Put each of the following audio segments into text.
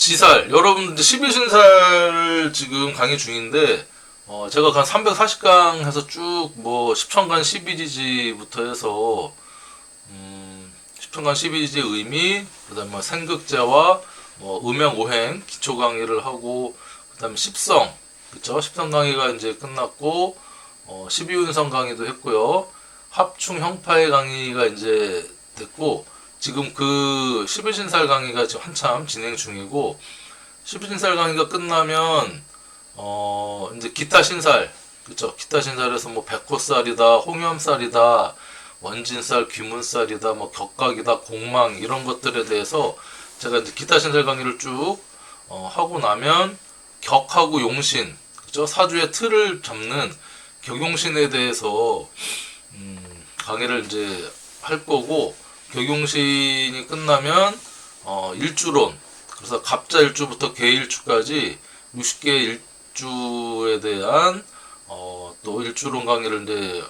지살, 여러분들 12신살 지금 강의 중인데, 제가 한 340강 해서 쭉, 뭐, 10천간 12지지부터 해서, 10천간 12지지의 의미, 그 다음에 생극제와, 음양오행, 기초 강의를 하고, 그 다음에 십성, 그쵸? 십성 강의가 이제 끝났고, 12운성 강의도 했고요. 합충 형파의 강의가 이제 됐고, 지금 그 11신살 강의가 지금 한참 진행 중이고, 11신살 강의가 끝나면 이제 기타 신살, 그쵸? 기타 신살에서 뭐 백호살이다, 홍염살이다, 원진살, 귀문살이다, 뭐 격각이다, 공망 이런 것들에 대해서 제가 이제 기타 신살 강의를 쭉 하고 나면 격하고 용신, 그쵸? 사주의 틀을 잡는 격용신에 대해서 강의를 이제 할 거고, 격용신이 끝나면 일주론, 그래서 갑자 일주부터 개일주까지 60개 일주에 대한 또 일주론 강의를 이제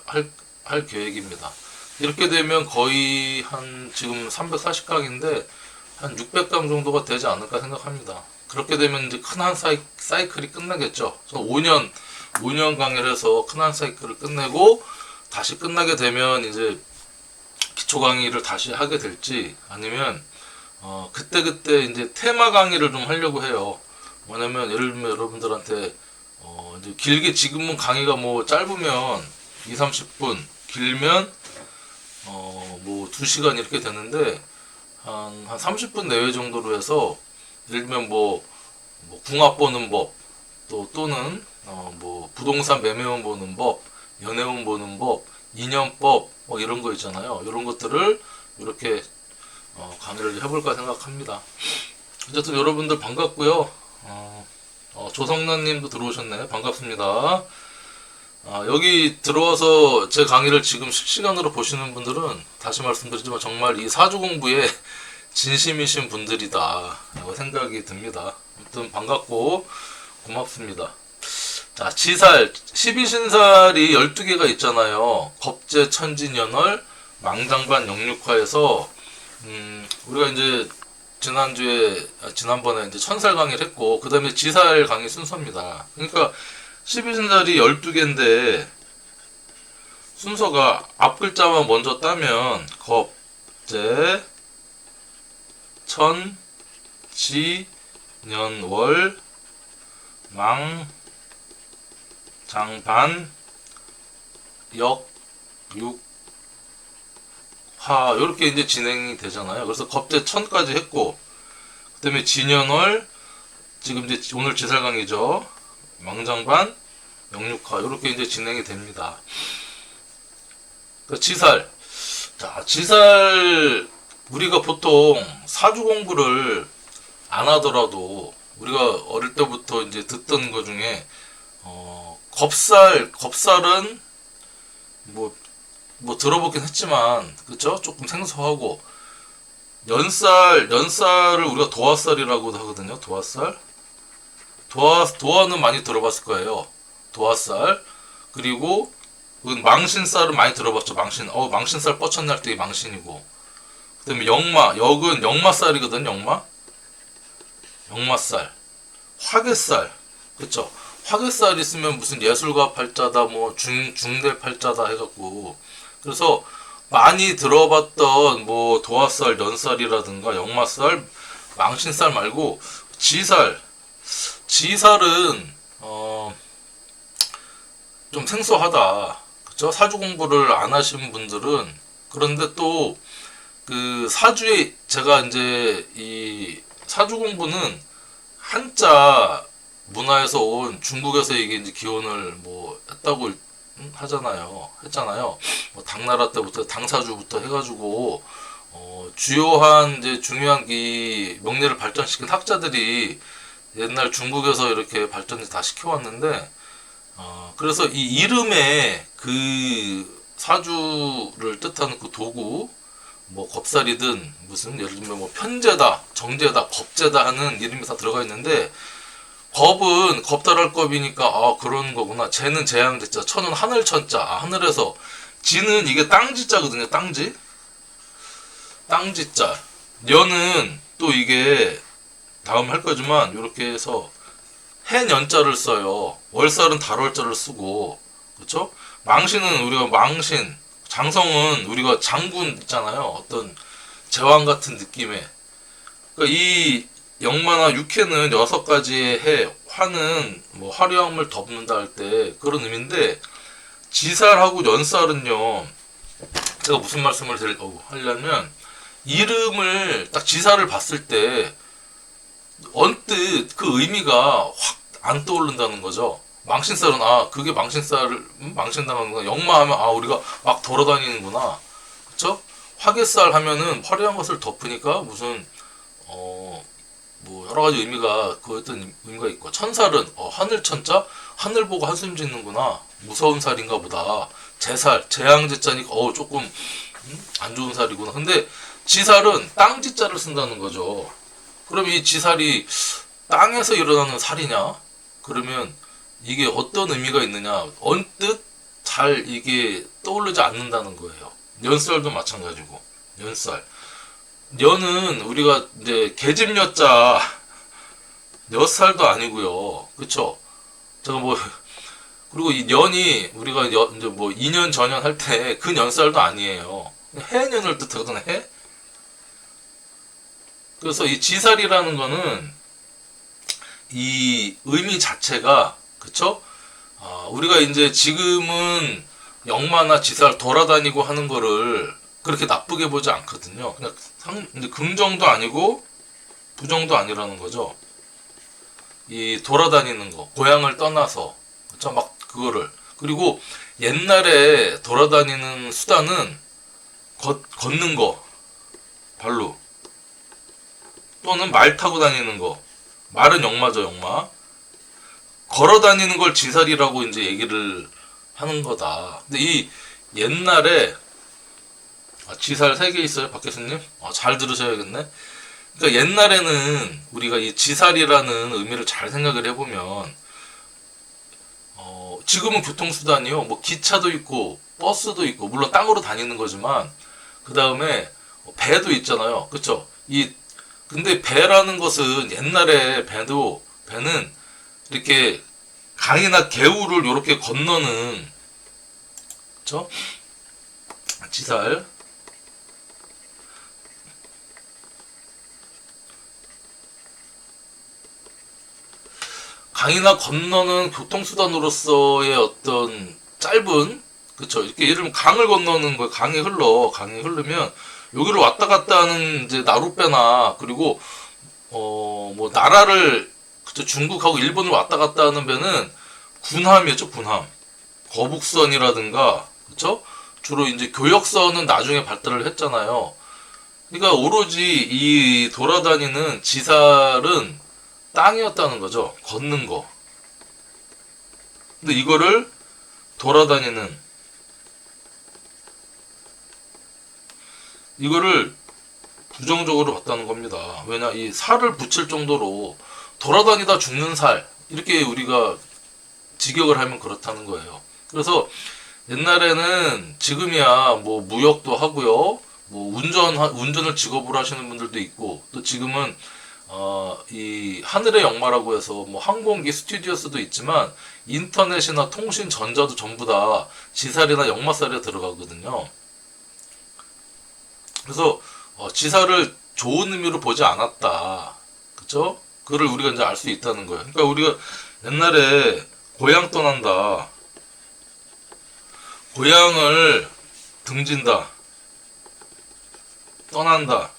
할 계획입니다. 이렇게 되면 거의 한 지금 340강인데 한 600강 정도가 되지 않을까 생각합니다. 그렇게 되면 이제 큰 한 사이클이 끝나겠죠. 5년 강의를 해서 큰 한 사이클을 끝내고 다시 끝나게 되면 이제 기초 강의를 다시 하게 될지, 아니면 그때그때 이제 테마 강의를 좀 하려고 해요. 뭐냐면 예를 들면 여러분들한테 이제 길게, 지금은 강의가 뭐 짧으면 2, 30분, 길면 뭐 2시간 이렇게 되는데 한 30분 내외 정도로 해서, 예를 들면 뭐 궁합 보는 법, 또는 뭐 부동산 매매운 보는 법, 연애운 보는 법, 인연법, 뭐 이런 거 있잖아요. 이런 것들을 이렇게 강의를 해볼까 생각합니다. 어쨌든 여러분들 반갑고요. 조성란님도 들어오셨네. 반갑습니다. 여기 들어와서 제 강의를 지금 실시간으로 보시는 분들은 다시 말씀드리지만 정말 이 사주 공부에 진심이신 분들이다 라고 생각이 듭니다. 아무튼 반갑고 고맙습니다. 자, 지살, 12신살이 12개가 있잖아요. 겁재, 천진연월, 망장반, 영육화에서 우리가 이제 지난번에 이제 천살 강의를 했고, 그 다음에 지살 강의 순서입니다. 그러니까 12신살이 12개인데 순서가 앞 글자만 먼저 따면 겁재, 천, 지, 년, 월, 망, 장반, 역, 육, 화, 이렇게 이제 진행이 되잖아요. 그래서 겁재 천까지 했고, 그 다음에 진연월, 지금 이제 오늘 지살 강의죠. 망장반, 영육화, 이렇게 이제 진행이 됩니다. 그러니까 지살. 자, 지살, 우리가 보통 사주 공부를 안 하더라도 우리가 어릴 때부터 이제 듣던 것 중에 겁살은 뭐 들어보긴 했지만, 그쵸? 조금 생소하고, 연살을 우리가 도화살이라고도 하거든요. 도화살. 도화는 많이 들어봤을 거예요. 도화살. 그리고 망신살은 많이 들어봤죠. 망신살 뻗쳤날 때 망신이고. 그 다음에 역은 역마살이거든. 역마살. 화개살. 그쵸? 화개살 있으면 무슨 예술가 팔자다, 뭐 중대 팔자다 해갖고, 그래서 많이 들어봤던 뭐 도화살, 연살이라든가 역마살, 망신살 말고 지살은 좀 생소하다. 그쵸? 사주 공부를 안 하신 분들은. 그런데 또 그 사주에, 제가 이제 이 사주 공부는 한자 문화에서 온, 중국에서 이게 이제 기원을 뭐 했다고 했잖아요. 뭐 당나라 때부터, 당사주부터 해가지고 주요한 이제 중요한 이 명리를 발전시킨 학자들이 옛날 중국에서 이렇게 발전을 다 시켜왔는데, 그래서 이 이름에 그 사주를 뜻하는 그 도구, 뭐 겁살이든 무슨 예를 들면 뭐 편제다, 정제다, 겁제다 하는 이름이 다 들어가 있는데, 겁은 겁달할 겁이니까 그런 거구나. 재는 재앙제자, 천은 하늘천자, 하늘에서. 지는 이게 땅지자거든요. 땅지자. 년은 또 이게 다음 할 거지만 이렇게 해서 해년자를 써요. 월살은 달월자를 쓰고, 그렇죠? 망신은 우리가 망신, 장성은 우리가 장군 있잖아요. 어떤 제왕 같은 느낌의. 그러니까 이 역마나 육해는 6가지의 해, 화는 뭐 화려함을 덮는다 할 때 그런 의미인데, 지살하고 연살은요. 제가 무슨 말씀을 하려면, 이름을 딱 지살을 봤을 때 언뜻 그 의미가 확 안 떠오른다는 거죠. 망신살은 그게 망신살을 망신당하는구나. 역마하면 우리가 막 돌아다니는구나. 그쵸? 화개살 하면은 화려한 것을 덮으니까 무슨 뭐 여러 가지 의미가 그 어떤 의미가 있고, 천살은 하늘 천자, 하늘 보고 한숨 짓는구나. 무서운 살인가 보다. 재살, 재앙제자니까 조금 안 좋은 살이구나. 근데 지살은 땅지자를 쓴다는 거죠. 그럼 이 지살이 땅에서 일어나는 살이냐? 그러면 이게 어떤 의미가 있느냐? 언뜻 잘 이게 떠오르지 않는다는 거예요. 연살도 마찬가지고. 연살. 년은 우리가 이제 계집여자 엿살도 아니고요. 그쵸? 제가 뭐 그리고 이 년이 우리가 이제 뭐 2년 전년 할 때 그 년살도 아니에요. 해년을 뜻하거든. 해. 그래서 이 지살이라는 거는 이 의미 자체가, 그쵸? 우리가 이제 지금은 역마나 지살 돌아다니고 하는 거를 그렇게 나쁘게 보지 않거든요. 그냥 이제 긍정도 아니고 부정도 아니라는 거죠. 이 돌아다니는 거, 고향을 떠나서, 그쵸? 막 그거를. 그리고 옛날에 돌아다니는 수단은 걷는 거, 발로. 또는 말 타고 다니는 거. 말은 역마죠, 역마. 걸어 다니는 걸 지살이라고 이제 얘기를 하는 거다. 근데 이 옛날에 지살 3개 있어요, 박 교수님? 잘 들으셔야겠네. 그러니까 옛날에는 우리가 이 지살이라는 의미를 잘 생각을 해보면, 지금은 교통수단이요. 뭐 기차도 있고 버스도 있고, 물론 땅으로 다니는 거지만, 그 다음에 배도 있잖아요. 그쵸? 근데 배라는 것은 옛날에 배는 이렇게 강이나 개울을 이렇게 건너는, 그쵸? 지살. 강이나 건너는 교통수단으로서의 어떤 짧은, 그쵸? 이렇게 예를 들면 강을 건너는 거예요. 강이 흐르면 여기를 왔다 갔다 하는 이제 나룻배나, 그리고 뭐 나라를, 그쵸? 중국하고 일본을 왔다 갔다 하는 배는 군함이었죠. 군함. 거북선이라든가, 그쵸? 주로 이제 교역선은 나중에 발달을 했잖아요. 그러니까 오로지 이 돌아다니는 지살은 땅이었다는 거죠. 걷는 거. 근데 이거를 돌아다니는, 이거를 부정적으로 봤다는 겁니다. 왜냐, 이 살을 붙일 정도로 돌아다니다 죽는 살, 이렇게 우리가 직역을 하면 그렇다는 거예요. 그래서 옛날에는, 지금이야 뭐 무역도 하고요, 뭐 운전을 직업으로 하시는 분들도 있고, 또 지금은 이 하늘의 역마라고 해서 뭐 항공기 스튜디오스도 있지만, 인터넷이나 통신 전자도 전부 다 지살이나 역마살에 들어가거든요. 그래서 지살을 좋은 의미로 보지 않았다. 그쵸? 그걸 우리가 이제 알 수 있다는 거예요. 그러니까 우리가 옛날에 고향 떠난다, 고향을 등진다, 떠난다,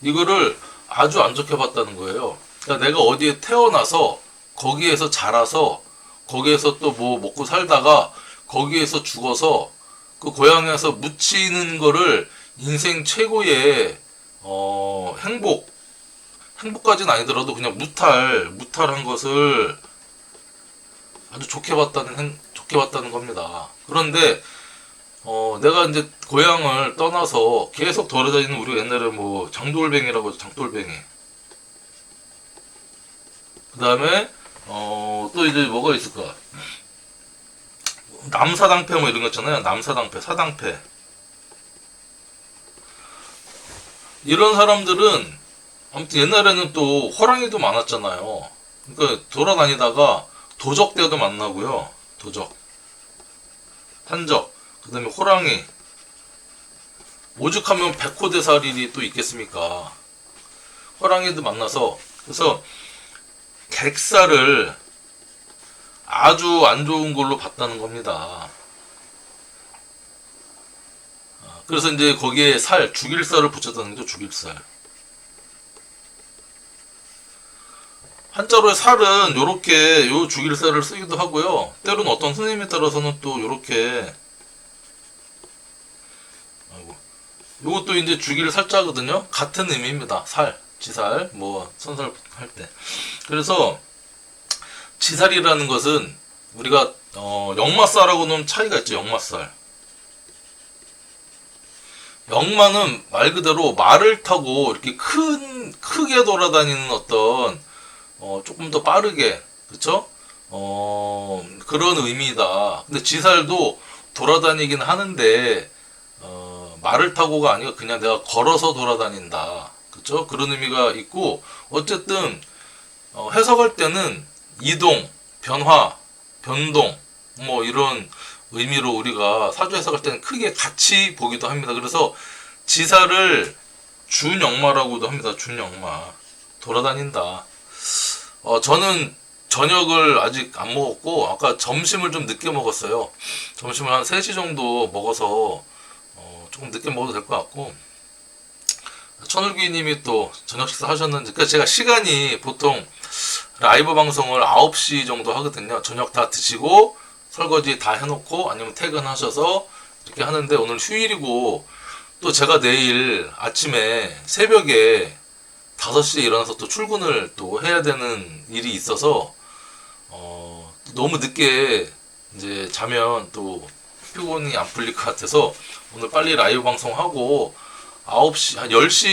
이거를 아주 안 좋게 봤다는 거예요. 그러니까 내가 어디에 태어나서 거기에서 자라서 거기에서 또 뭐 먹고 살다가 거기에서 죽어서 그 고향에서 묻히는 거를 인생 최고의 행복까지는 아니더라도 그냥 무탈한 것을 아주 좋게 봤다는 겁니다. 그런데 내가 이제 고향을 떠나서 계속 돌아다니는, 우리가 옛날에 뭐 장돌뱅이라고 해서 장돌뱅이. 그 다음에 또 이제 뭐가 있을까? 남사당패 뭐 이런 거 있잖아요. 남사당패, 사당패. 이런 사람들은 아무튼 옛날에는 또 호랑이도 많았잖아요. 그러니까 돌아다니다가 도적대도 만나고요. 도적, 한적, 그 다음에 호랑이, 오죽하면 백호대살인이 또 있겠습니까? 호랑이도 만나서, 그래서 객살을 아주 안 좋은 걸로 봤다는 겁니다. 그래서 이제 거기에 살, 죽일살을 붙였다는 거죠. 죽일살. 한자로의 살은 요렇게 요 죽일살을 쓰기도 하고요. 때로는 어떤 선생님에 따라서는 또 요렇게, 아이고, 요것도 이제 죽일 살자거든요. 같은 의미입니다. 살, 지살, 뭐 선살 할 때. 그래서 지살이라는 것은 우리가 역마살하고는 차이가 있죠. 역마살. 역마는 말 그대로 말을 타고 이렇게 크게 돌아다니는 어떤 조금 더 빠르게, 그쵸? 그런 의미다. 근데 지살도 돌아다니긴 하는데 말을 타고가 아니라 그냥 내가 걸어서 돌아다닌다. 그쵸? 그런 의미가 있고, 어쨌든 해석할 때는 이동, 변화, 변동, 뭐 이런 의미로 우리가 사주 해석할 때는 크게 같이 보기도 합니다. 그래서 지사를 준역마라고도 합니다. 준역마. 돌아다닌다. 저는 저녁을 아직 안 먹었고, 아까 점심을 좀 늦게 먹었어요. 점심을 한 3시 정도 먹어서 조금 늦게 먹어도 될 것 같고, 천울기님이 또 저녁 식사 하셨는지, 그러니까 제가 시간이 보통 라이브 방송을 9시 정도 하거든요. 저녁 다 드시고 설거지 다 해놓고 아니면 퇴근하셔서 이렇게 하는데, 오늘 휴일이고 또 제가 내일 아침에 새벽에 5시에 일어나서 또 출근을 또 해야 되는 일이 있어서 너무 늦게 이제 자면 또 피곤이 안 풀릴 것 같아서 오늘 빨리 라이브 방송하고 9시, 한 10시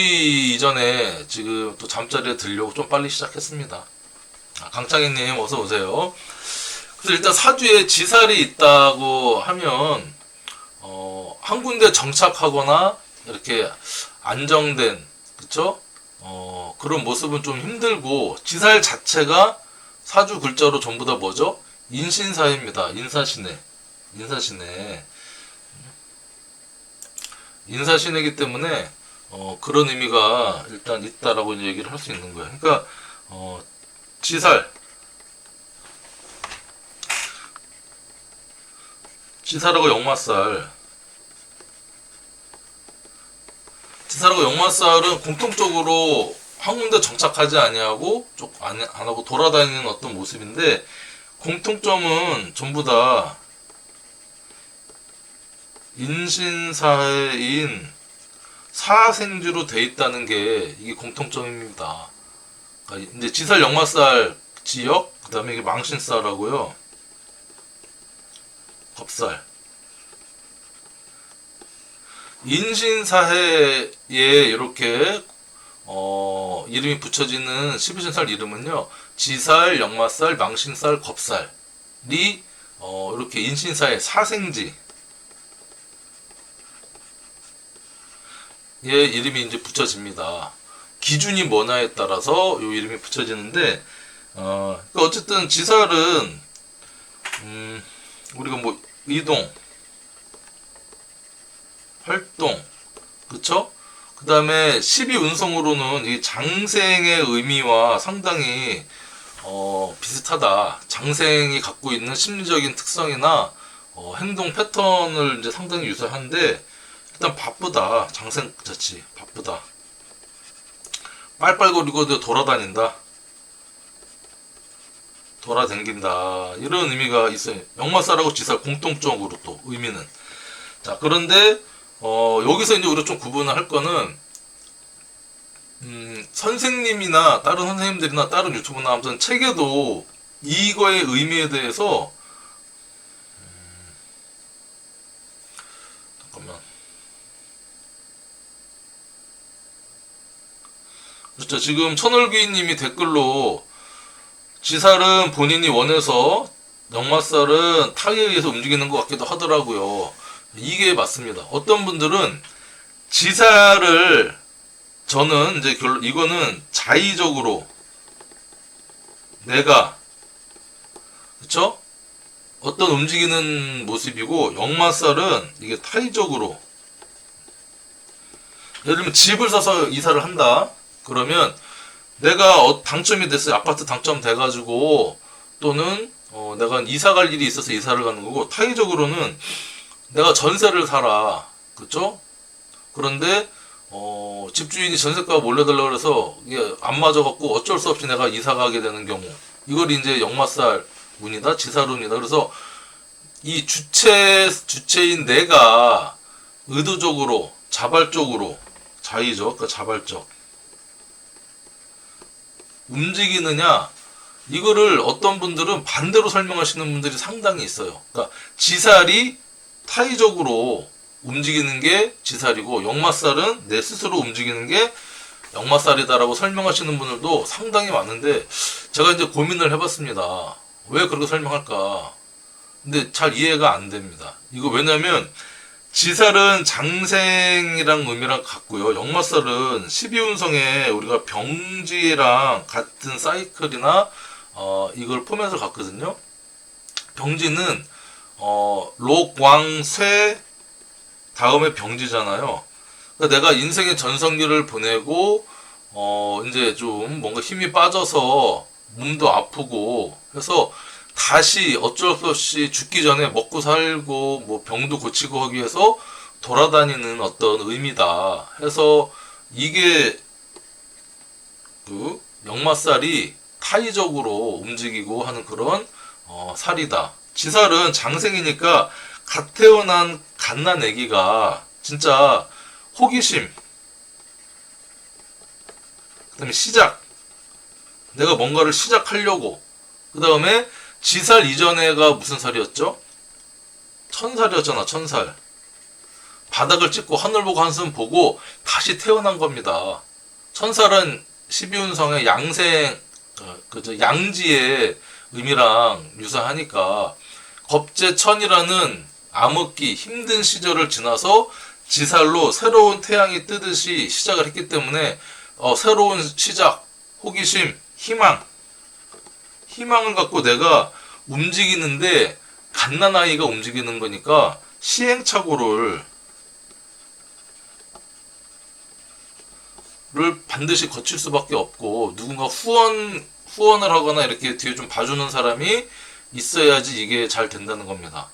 이전에 지금 또 잠자리에 들려고 좀 빨리 시작했습니다. 강창희님 어서 오세요. 그래서 일단 사주에 지살이 있다고 하면 한 군데 정착하거나 이렇게 안정된, 그쵸? 그런 모습은 좀 힘들고, 지살 자체가 사주 글자로 전부 다 뭐죠? 인신사입니다. 인사신해. 인사신해. 인사신해이기 때문에 그런 의미가 일단 있다라고 이제 얘기를 할 수 있는 거예요. 그러니까 지살, 지살하고 역마살, 지살하고 역마살은 공통적으로 한 군데 정착하지 아니하고 안 하고 돌아다니는 어떤 모습인데, 공통점은 전부 다 인신사해인 사생주로 돼 있다는 게 이게 공통점입니다. 그러니까 이제 지살, 역마살, 지역, 그 다음에 이게 망신살하고요, 겁살. 인신사해에 이렇게 이름이 붙여지는 12신살 이름은요, 지살, 역마살, 망신살, 겁살이 이렇게 인신사해 사생지 예, 이름이 이제 붙여집니다. 기준이 뭐냐에 따라서 이 이름이 붙여지는데, 어쨌든 지살은 우리가 뭐 이동, 활동, 그쵸? 그 다음에 12운성으로는 이 장생의 의미와 상당히 비슷하다. 장생이 갖고 있는 심리적인 특성이나 행동 패턴을 이제 상당히 유사한데, 일단 바쁘다. 장생 자치 바쁘다. 빨빨거리고 돌아다닌다. 돌아댕긴다. 이런 의미가 있어요. 역마살하고 지살 공통적으로 또 의미는. 자, 그런데 여기서 이제 우리가 좀 구분을 할 거는, 선생님이나 다른 선생님들이나 다른 유튜브나 아무튼 책에도 이거의 의미에 대해서 잠깐만. 그렇죠. 지금 천월귀님이 댓글로 지살은 본인이 원해서, 역마살은 타에 의해서 움직이는 것 같기도 하더라고요. 이게 맞습니다. 어떤 분들은 지살을, 저는 이제 이거는 자의적으로 내가, 그쵸? 어떤 움직이는 모습이고, 역마살은 이게 타의적으로, 예를 들면 집을 사서 이사를 한다. 그러면 내가 당첨이 됐어요. 아파트 당첨돼가지고, 또는 내가 이사 갈 일이 있어서 이사를 가는 거고, 타의적으로는 내가 전세를 살아. 그쵸? 그런데 집주인이 전세가 몰려달라고 그래서 이게 안 맞아갖고 어쩔 수 없이 내가 이사 가게 되는 경우, 이걸 이제 역마살 운이다, 지살운이다. 그래서 이 주체인 내가 의도적으로, 자발적으로, 자의적, 그러니까 자발적 움직이느냐, 이거를 어떤 분들은 반대로 설명하시는 분들이 상당히 있어요. 그러니까 지살이 타의적으로 움직이는 게 지살이고, 역마살은 내 스스로 움직이는 게 역마살이다라고 설명하시는 분들도 상당히 많은데, 제가 이제 고민을 해봤습니다. 왜 그렇게 설명할까? 근데 잘 이해가 안 됩니다. 이거 왜냐면 지살은 장생이랑 의미랑 같고요. 역마살은 12운성에 우리가 병지랑 같은 사이클이나 이걸 포맷을 갖거든요. 병지는 록왕쇠 다음에 병지잖아요. 그러니까 내가 인생의 전성기를 보내고 이제 좀 뭔가 힘이 빠져서 몸도 아프고 해서 다시 어쩔 수 없이 죽기 전에 먹고 살고 뭐 병도 고치고 하기 위해서 돌아다니는 어떤 의미다 해서, 이게 그 역마살이 타의적으로 움직이고 하는 그런 살이다. 지살은 장생이니까 갓 태어난 갓난 아기가 진짜 호기심, 그 다음에 시작, 내가 뭔가를 시작하려고, 그 다음에 지살 이전에가 무슨 살이었죠? 천살이었잖아. 천살. 바닥을 찍고 하늘 보고 한숨 보고 다시 태어난 겁니다. 천살은 12운성의 양생, 양지의 의미랑 유사하니까, 겁재천이라는 암흑기, 힘든 시절을 지나서 지살로 새로운 태양이 뜨듯이 시작을 했기 때문에 새로운 시작, 호기심, 희망을 갖고 내가 움직이는데, 갓난아이가 움직이는 거니까 시행착오를 반드시 거칠 수밖에 없고, 누군가 후원을 하거나 이렇게 뒤에 좀 봐주는 사람이 있어야지 이게 잘 된다는 겁니다.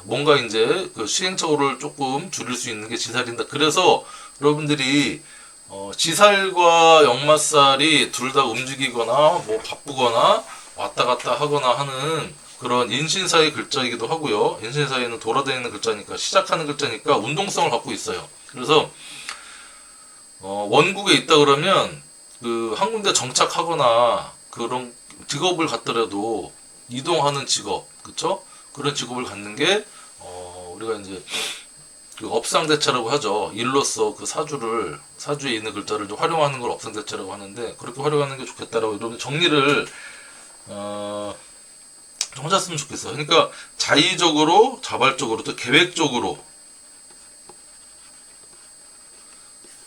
뭔가 이제 그 시행착오를 조금 줄일 수 있는 게 지살인다. 그래서 여러분들이 지살과 역마살이 둘 다 움직이거나 뭐 바쁘거나 왔다 갔다 하거나 하는 그런 인신사의 글자이기도 하고요. 인신사에는 돌아다니는 글자니까, 시작하는 글자니까 운동성을 갖고 있어요. 그래서 원국에 있다 그러면 그 한 군데 정착하거나 그런 직업을 갖더라도 이동하는 직업, 그쵸? 그런 직업을 갖는 게 우리가 이제 그 업상대체라고 하죠. 일로서 그 사주에 있는 글자를 좀 활용하는 걸 업상대체라고 하는데, 그렇게 활용하는 게 좋겠다라고 여러분 정리를 좀 하셨으면 좋겠어요. 그러니까 자의적으로, 자발적으로, 또 계획적으로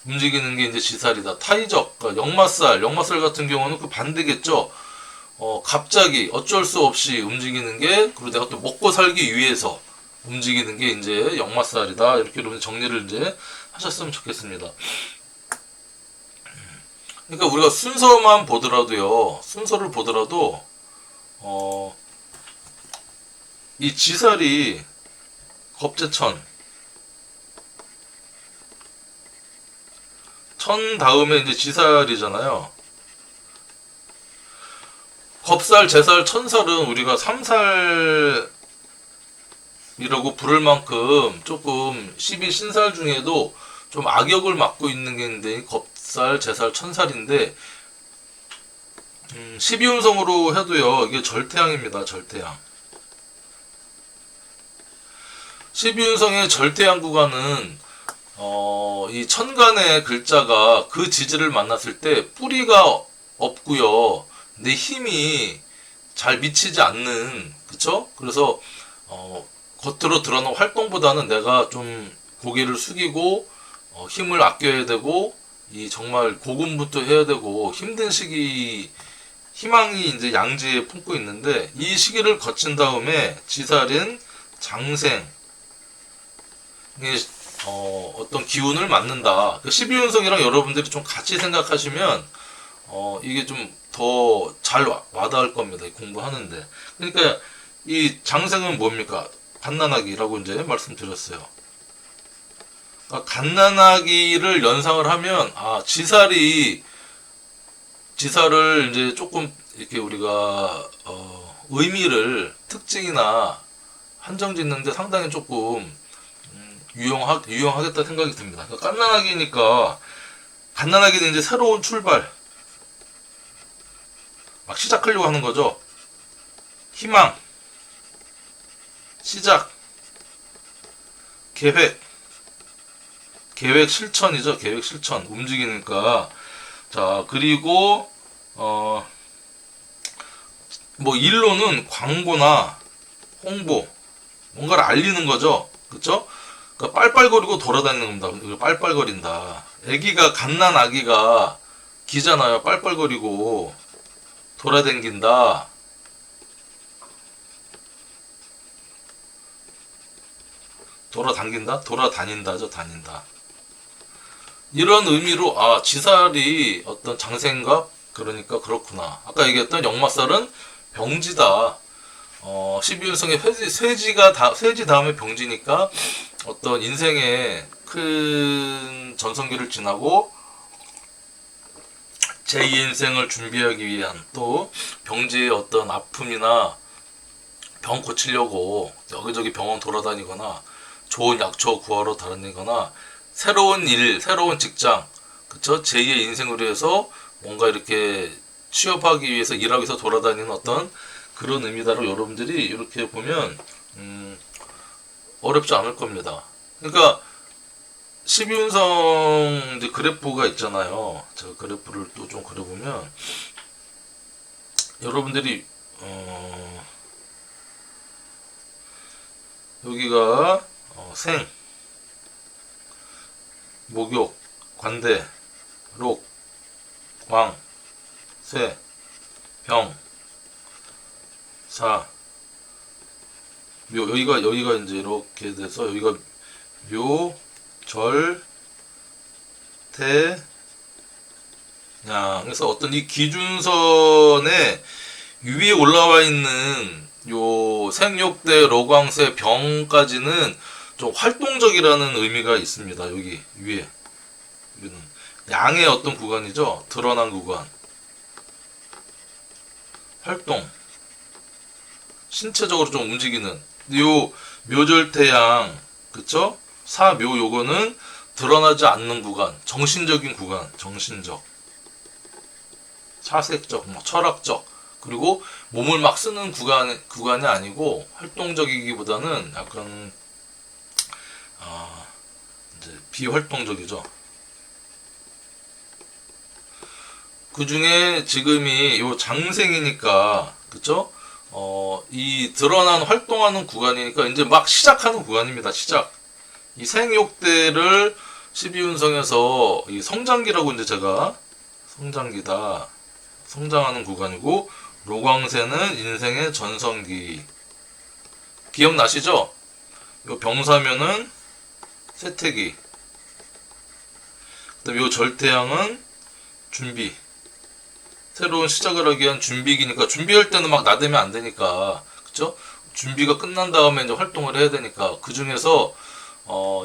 움직이는 게 이제 지살이다. 타의적, 그러니까 역마살 같은 경우는 그 반대겠죠. 갑자기 어쩔 수 없이 움직이는 게, 그리고 내가 또 먹고 살기 위해서 움직이는 게 이제 역마살이다. 이렇게 여러분 정리를 이제 하셨으면 좋겠습니다. 그러니까 우리가 순서만 보더라도요, 순서를 보더라도 이 지살이 겁재천, 천 다음에 이제 지살이잖아요. 겁살, 재살, 천살은 우리가 삼살이라고 부를 만큼 조금 12신살 중에도 좀 악역을 맡고 있는 게 있는데, 겁살, 재살, 천살인데 12운성으로 해도요, 이게 절태양입니다. 절태양. 12운성의 절태양 구간은 이 천간의 글자가 그 지지를 만났을 때 뿌리가 없고요, 내 힘이 잘 미치지 않는, 그쵸? 그래서 겉으로 드러난 활동보다는 내가 좀 고개를 숙이고 힘을 아껴야 되고, 이 정말 고군분투 해야 되고 힘든 시기, 희망이 이제 양지에 품고 있는데, 이 시기를 거친 다음에 지살인 장생, 어떤 기운을 맞는다. 12운성이랑 여러분들이 좀 같이 생각하시면 이게 좀 더 잘 와닿을 겁니다. 공부하는데. 그러니까 이 장생은 뭡니까? 갓난아기라고 이제 말씀드렸어요. 그러니까 갓난아기를 연상을 하면 지살을 이제 조금 이렇게 우리가 의미를 특징이나 한정 짓는데 상당히 조금 유용하겠다 생각이 듭니다. 그러니까 갓난아기는 이제 새로운 출발, 막 시작하려고 하는 거죠. 희망, 시작, 계획 실천이죠. 계획 실천, 움직이니까. 자, 그리고 뭐 일로는 광고나 홍보, 뭔가를 알리는 거죠. 그쵸? 그러니까 빨빨거리고 돌아다니는 겁니다. 이거 빨빨거린다. 갓난 아기가 기잖아요. 빨빨거리고 돌아다닌다. 돌아다닌다죠. 다닌다. 이런 의미로 지살이 어떤 장생각, 그러니까 그렇구나. 아까 얘기했던 역마살은 병지다. 12운성의 쇠지 다음에 병지니까 어떤 인생의 큰 전성기를 지나고 제2의 인생을 준비하기 위한, 또 병지의 어떤 아픔이나 병 고치려고 여기저기 병원 돌아다니거나 좋은 약초 구하러 다니거나 새로운 일, 새로운 직장, 그쵸? 제2의 인생을 위해서 뭔가 이렇게 취업하기 위해서 일하기 위해서 돌아다니는 어떤 그런 의미다라고 여러분들이 이렇게 보면 어렵지 않을 겁니다. 그러니까 12운성 이제 그래프가 있잖아요. 제가 그래프를 또 좀 그려보면 여러분들이 여기가 생, 목욕, 관대, 록, 광, 쇠, 병, 사, 묘. 여기가 이제 이렇게 돼서 여기가 묘, 절, 태, 양. 그래서 어떤 이 기준선에 위에 올라와 있는 요 생욕대, 로광세, 병까지는 좀 활동적이라는 의미가 있습니다. 여기 위에. 여기는 양의 어떤 구간이죠. 드러난 구간. 활동. 신체적으로 좀 움직이는. 요 묘절태양, 그쵸? 사묘, 요거는 드러나지 않는 구간, 정신적인 구간, 정신적, 사색적, 철학적, 그리고 몸을 막 쓰는 구간이 아니고 활동적이기보다는 약간 이제 비활동적이죠. 그 중에 지금이 요 장생이니까, 그쵸? 이 드러난 활동하는 구간이니까 이제 막 시작하는 구간입니다. 시작. 이 생욕대를 12운성에서 이 성장기라고 이제 제가 성장기다. 성장하는 구간이고, 로광세는 인생의 전성기. 기억나시죠? 요 병사면은 세태기. 그다음 요 절태양은 준비. 새로운 시작을 하기 위한 준비기니까, 준비할 때는 막 나대면 안 되니까, 그쵸? 준비가 끝난 다음에 이제 활동을 해야 되니까, 그 중에서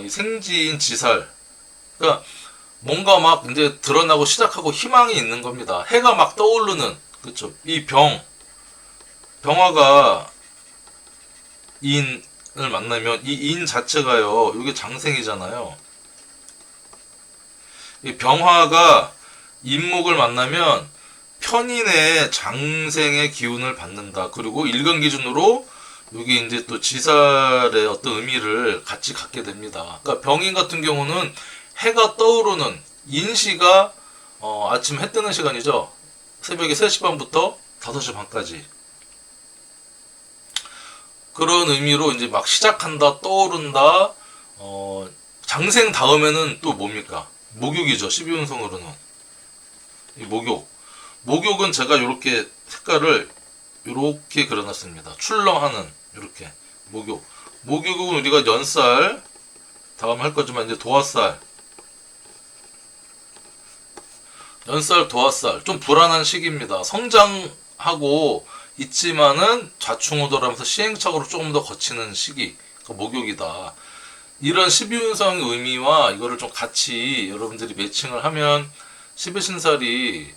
이 생지인 지살, 그러니까 뭔가 막 이제 드러나고 시작하고 희망이 있는 겁니다. 해가 막 떠오르는, 그쵸? 이 병화가 인을 만나면 이 인 자체가요, 이게 장생이잖아요. 이 병화가 인목을 만나면 편인의 장생의 기운을 받는다. 그리고 일간 기준으로 여기 이제 또 지살의 어떤 의미를 같이 갖게 됩니다. 그러니까 병인 같은 경우는 해가 떠오르는, 인시가 아침 해 뜨는 시간이죠. 새벽에 3시 반부터 5시 반까지. 그런 의미로 이제 막 시작한다, 떠오른다. 장생 다음에는 또 뭡니까? 목욕이죠. 12운성으로는 이 목욕은 제가 이렇게 색깔을 이렇게 그려놨습니다. 출렁하는 이렇게 목욕은 우리가 연살 다음 할 거지만 이제 도화살 연살 도화살 좀 불안한 시기입니다. 성장하고 있지만은 좌충우돌하면서 시행착오로 조금 더 거치는 시기 목욕이다. 이런 12운성의 의미와 이거를 좀 같이 여러분들이 매칭을 하면 12신살이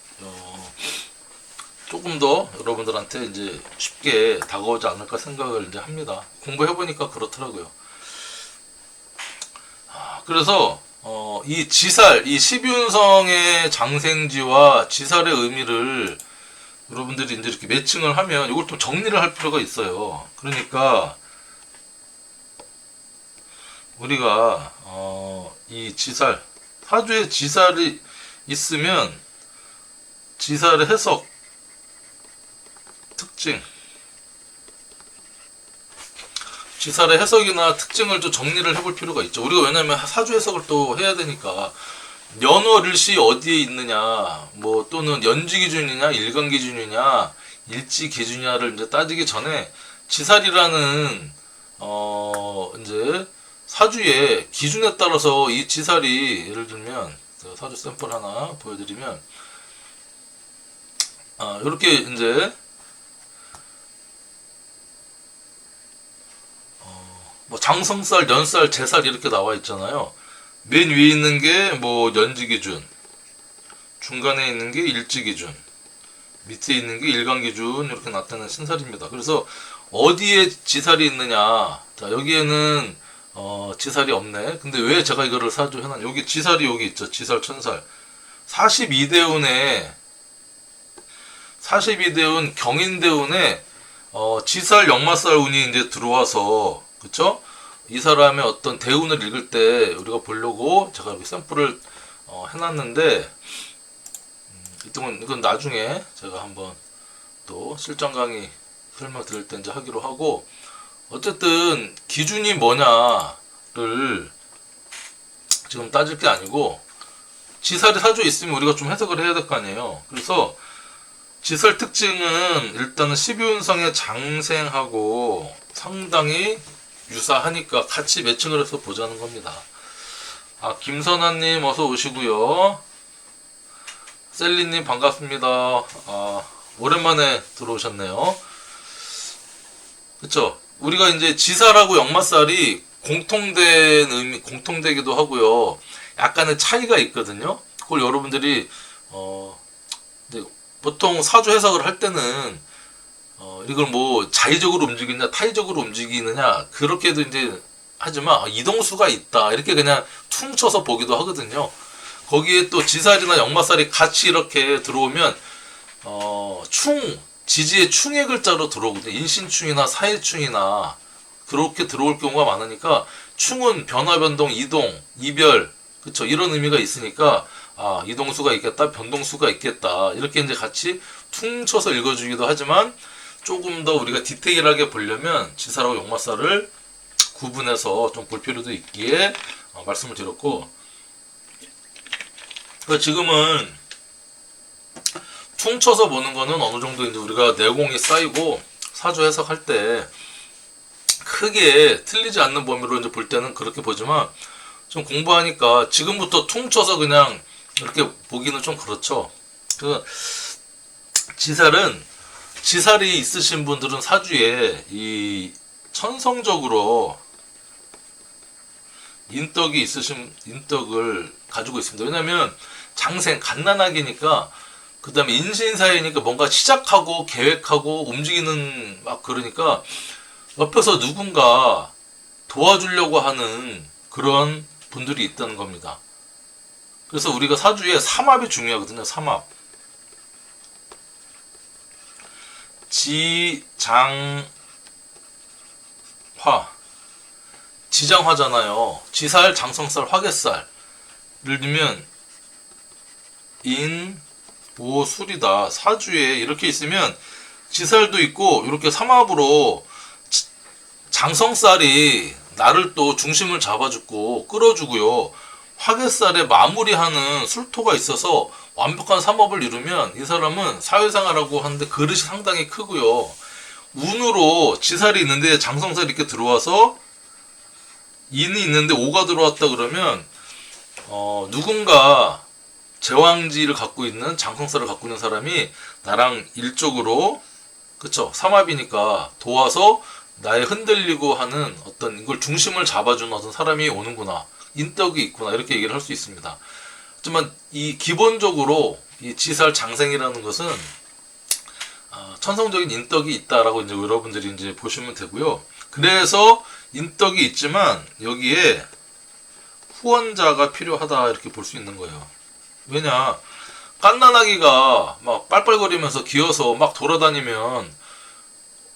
조금 더 여러분들한테 이제 쉽게 다가오지 않을까 생각을 이제 합니다. 공부해보니까 그렇더라고요. 그래서 이 지살, 이 12운성의 장생지와 지살의 의미를 여러분들이 이제 이렇게 매칭을 하면 이걸 좀 정리를 할 필요가 있어요. 그러니까 우리가 이 지살, 사주에 지살이 있으면 지살의 해석, 특징, 지살의 해석이나 특징을 좀 정리를 해볼 필요가 있죠. 우리가 왜냐면 사주 해석을 또 해야 되니까 연월일시 어디에 있느냐, 뭐 또는 연지 기준이냐, 일간 기준이냐, 일지 기준이냐를 이제 따지기 전에 지살이라는 이제 사주의 기준에 따라서 이 지살이 예를 들면 제가 사주 샘플 하나 보여드리면 이렇게 이제 뭐 장성살, 연살, 재살 이렇게 나와 있잖아요. 맨 위에 있는 게 뭐 연지 기준, 중간에 있는 게 일지 기준, 밑에 있는 게 일간 기준 이렇게 나타나는 신살입니다. 그래서 어디에 지살이 있느냐? 자, 여기에는 지살이 없네. 근데 왜 제가 이거를 사주 해놨냐? 여기 지살이 여기 있죠. 지살 천살. 42대운에 42대운 경인대운에 지살 역마살 운이 이제 들어와서 그쵸? 이 사람의 어떤 대운을 읽을 때 우리가 보려고 제가 이렇게 샘플을 해놨는데 이건 나중에 제가 한번 또 실전 강의 설명 드릴 때 이제 하기로 하고 어쨌든 기준이 뭐냐를 지금 따질 게 아니고 지살이 사주에 있으면 우리가 좀 해석을 해야 될 거 아니에요. 그래서 지살 특징은 일단은 12운성의 장생하고 상당히 유사하니까 같이 매칭을 해서 보자는 겁니다. 김선아님 어서 오시고요. 셀리님 반갑습니다. 오랜만에 들어오셨네요. 그쵸? 우리가 이제 지살하고 역마살이 공통된 의미, 공통되기도 하고요. 약간의 차이가 있거든요. 그걸 여러분들이 보통 사주 해석을 할 때는 이걸 뭐 자의적으로 움직이느냐 타의적으로 움직이느냐 그렇게도 이제 하지만 이동수가 있다 이렇게 그냥 퉁쳐서 보기도 하거든요. 거기에 또 지살이나 역마살이 같이 이렇게 들어오면 지지의 충의 글자로 들어오거든요. 인신충이나 사해충이나 그렇게 들어올 경우가 많으니까 충은 변화, 변동, 이동, 이별 그쵸 이런 의미가 있으니까 이동수가 있겠다 변동수가 있겠다 이렇게 이제 같이 퉁쳐서 읽어주기도 하지만 조금 더 우리가 디테일하게 보려면 지살하고 역마살을 구분해서 좀 볼 필요도 있기에 말씀을 드렸고 지금은 퉁쳐서 보는 거는 어느 정도 이제 우리가 내공이 쌓이고 사주 해석할 때 크게 틀리지 않는 범위로 이제 볼 때는 그렇게 보지만 좀 공부하니까 지금부터 퉁쳐서 그냥 이렇게 보기는 좀 그렇죠. 그 지살이 있으신 분들은 사주에 이 천성적으로 인덕을 가지고 있습니다. 왜냐면 장생 갓난아기니까 그 다음에 인신사회니까 뭔가 시작하고 계획하고 움직이는 막 그러니까 옆에서 누군가 도와주려고 하는 그런 분들이 있다는 겁니다. 그래서 우리가 사주에 삼합이 중요하거든요. 삼합. 지장화. 지장화잖아요. 지살, 장성살, 화개살. 예를 들면 인, 오, 술이다. 사주에 이렇게 있으면 지살도 있고 이렇게 삼합으로 장성살이 나를 또 중심을 잡아주고 끌어주고요. 화개살에 마무리하는 술토가 있어서 완벽한 삼업을 이루면 이 사람은 사회생활하고 하는데 그릇이 상당히 크고요. 운으로 지살이 있는데 장성살이 이렇게 들어와서 인이 있는데 오가 들어왔다 그러면 누군가 제왕지를 갖고 있는 장성살을 갖고 있는 사람이 나랑 일적으로 그쵸 삼합이니까 도와서 나의 흔들리고 하는 어떤 이걸 중심을 잡아주는 어떤 사람이 오는구나 인덕이 있구나 이렇게 얘기를 할 수 있습니다. 하지만 이 기본적으로 이 지살 장생이라는 것은 천성적인 인덕이 있다라고 이제 여러분들이 이제 보시면 되고요. 그래서 인덕이 있지만 여기에 후원자가 필요하다 이렇게 볼 수 있는 거예요. 왜냐 갓난아기가 막 빨빨거리면서 기어서 막 돌아다니면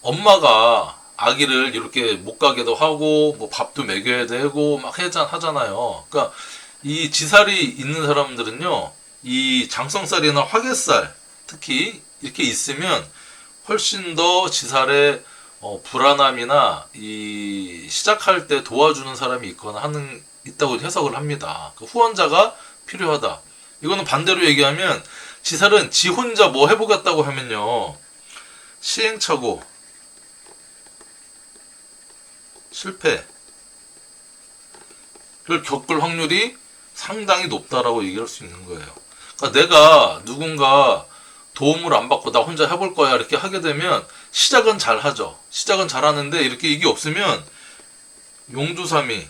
엄마가 아기를 이렇게 못 가게도 하고 뭐 밥도 먹여야 되고 막 하잖아요. 그러니까 이 지살이 있는 사람들은요 이 장성살이나 화개살 특히 이렇게 있으면 훨씬 더 지살의 불안함이나 이 시작할 때 도와주는 사람이 있거나 있다고 해석을 합니다. 그 후원자가 필요하다. 이거는 반대로 얘기하면 지살은 지 혼자 뭐 해보겠다고 하면요 시행착오 실패를 겪을 확률이 상당히 높다라고 얘기할 수 있는 거예요. 그러니까 내가 누군가 도움을 안 받고 나 혼자 해볼 거야 이렇게 하게 되면 시작은 잘 하죠. 시작은 잘 하는데 이렇게 이게 없으면 용두삼이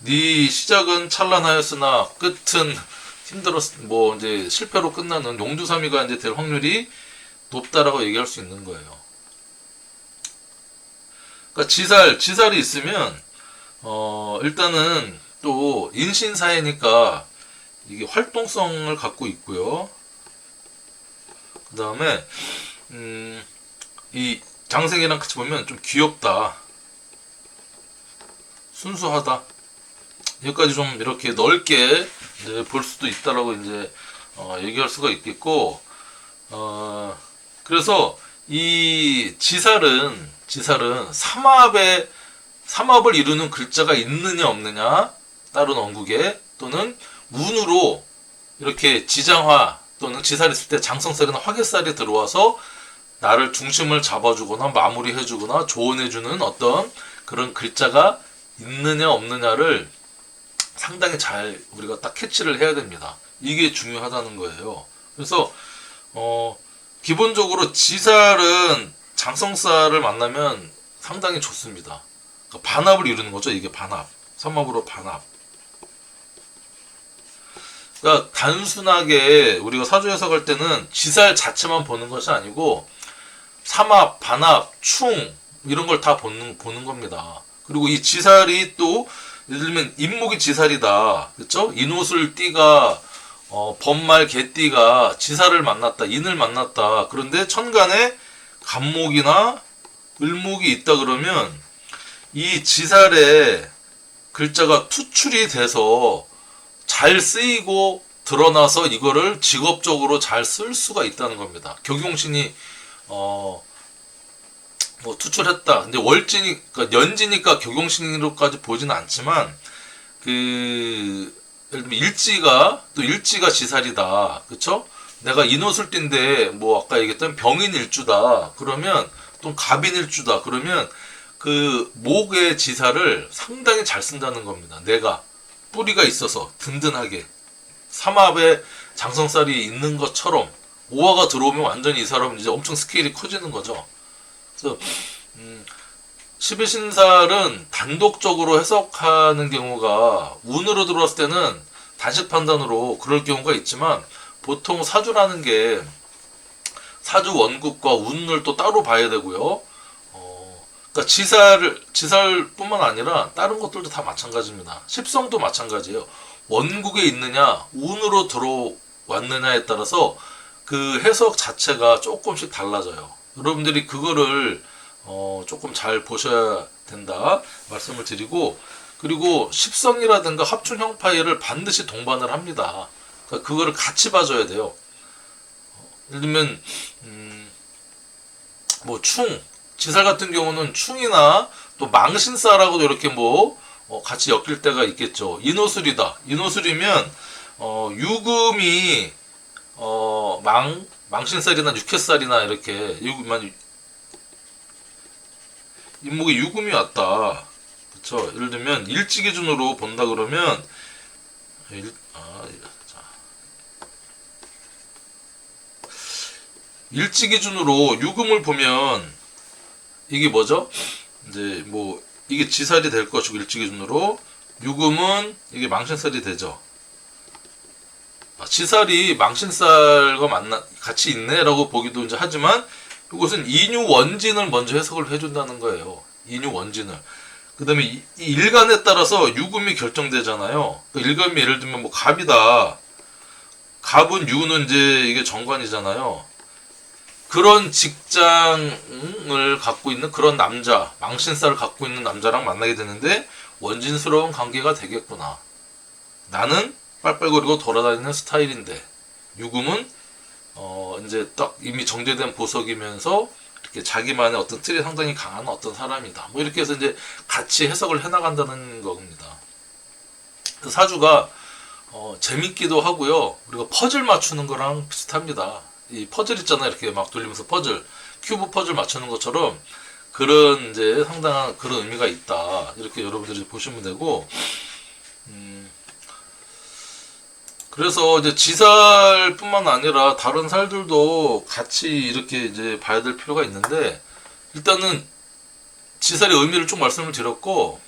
네 시작은 찬란하였으나 끝은 뭐 이제 실패로 끝나는 용두삼이가 이제 될 확률이 높다라고 얘기할 수 있는 거예요. 그러니까 지살이 있으면 일단은 또 인신사회니까 이게 활동성을 갖고 있고요. 그 다음에 이 장생이랑 같이 보면 좀 귀엽다, 순수하다. 여기까지 좀 이렇게 넓게 이제 볼 수도 있다라고 이제 얘기할 수가 있겠고, 그래서 이 지살은 삼합을 이루는 글자가 있느냐 없느냐 다른 원국에 또는 운으로 이렇게 지장화 또는 지살이 있을 때 장성살이나 화개살이 들어와서 나를 중심을 잡아주거나 마무리해주거나 조언해주는 어떤 그런 글자가 있느냐 없느냐를 상당히 잘 우리가 딱 캐치를 해야 됩니다. 이게 중요하다는 거예요. 그래서 기본적으로 지살은 장성살을 만나면 상당히 좋습니다. 그러니까 반합을 이루는 거죠. 이게 반합. 삼합으로 반합. 그러니까 단순하게 우리가 사주 해석할 때는 지살 자체만 보는 것이 아니고 삼합, 반합, 충 이런 걸 다 보는 겁니다. 그리고 이 지살이 또 예를 들면 인목이 지살이다. 그렇죠? 인옷을 띠가 범말 개띠가 지살을 만났다. 인을 만났다. 그런데 천간에 간목이나 을목이 있다 그러면 이 지살의 글자가 투출이 돼서 잘 쓰이고 드러나서 이거를 직업적으로 잘 쓸 수가 있다는 겁니다. 격용신이 뭐 투출했다. 근데 월지니까 연지니까 격용신으로까지 보지는 않지만 예를 들면 일지가 지살이다. 그쵸? 내가 인옷을 띈데 뭐 아까 얘기했던 병인일주다. 그러면 또 갑인일주다. 그러면 그 목의 지살을 상당히 잘 쓴다는 겁니다. 내가 뿌리가 있어서 든든하게 삼합에 장성살이 있는 것처럼 오화가 들어오면 완전히 이 사람은 이제 엄청 스케일이 커지는 거죠. 그래서 12신살은 단독적으로 해석하는 경우가 운으로 들어왔을 때는 단식 판단으로 그럴 경우가 있지만 보통 사주라는 게 사주 원국과 운을 또 따로 봐야 되고요. 그러니까 지살뿐만 아니라 다른 것들도 다 마찬가지입니다. 십성도 마찬가지예요. 원국에 있느냐 운으로 들어왔느냐에 따라서 그 해석 자체가 조금씩 달라져요. 여러분들이 그거를 조금 잘 보셔야 된다 말씀을 드리고, 그리고 십성이라든가 합충 형파이를 반드시 동반을 합니다. 그러니까 그거를 같이 봐줘야 돼요. 예를 들면 뭐 지살 같은 경우는 충이나 또 망신사라고도 이렇게 뭐 같이 엮일 때가 있겠죠. 인호술이다. 인호술이면 유금이 망신살이나 육해살이나 이렇게 인목에 유금이 왔다. 그쵸? 예를 들면 일지 기준으로 본다 그러면 자. 일지 기준으로 유금을 보면 이게 뭐죠? 이제 뭐 이게 지살이 될 것이고 일지 기준으로 유금은 이게 망신살이 되죠. 지살이 망신살과 같이 있네라고 보기도 이제 하지만 이것은 인유 원진을 먼저 해석을 해준다는 거예요. 인유 원진을. 그 다음에 이 일간에 따라서 유금이 결정되잖아요. 그 일간이 예를 들면 뭐 갑이다. 갑은 유는 이제 이게 정관이잖아요. 그런 직장을 갖고 있는 그런 남자, 망신살을 갖고 있는 남자랑 만나게 되는데 원진스러운 관계가 되겠구나. 나는 빨빨거리고 돌아다니는 스타일인데 유금은 이제 딱 이미 정제된 보석이면서 이렇게 자기만의 어떤 틀이 상당히 강한 어떤 사람이다. 뭐 이렇게 해서 이제 같이 해석을 해나간다는 겁니다. 사주가 재밌기도 하고요. 우리가 퍼즐 맞추는 거랑 비슷합니다. 이 퍼즐 있잖아요. 이렇게 막 돌리면서 퍼즐, 큐브 퍼즐 맞추는 것처럼 그런 이제 상당한 그런 의미가 있다. 이렇게 여러분들이 보시면 되고, 그래서 이제 지살뿐만 아니라 다른 살들도 같이 이렇게 이제 봐야 될 필요가 있는데, 일단은 지살의 의미를 좀 말씀을 드렸고,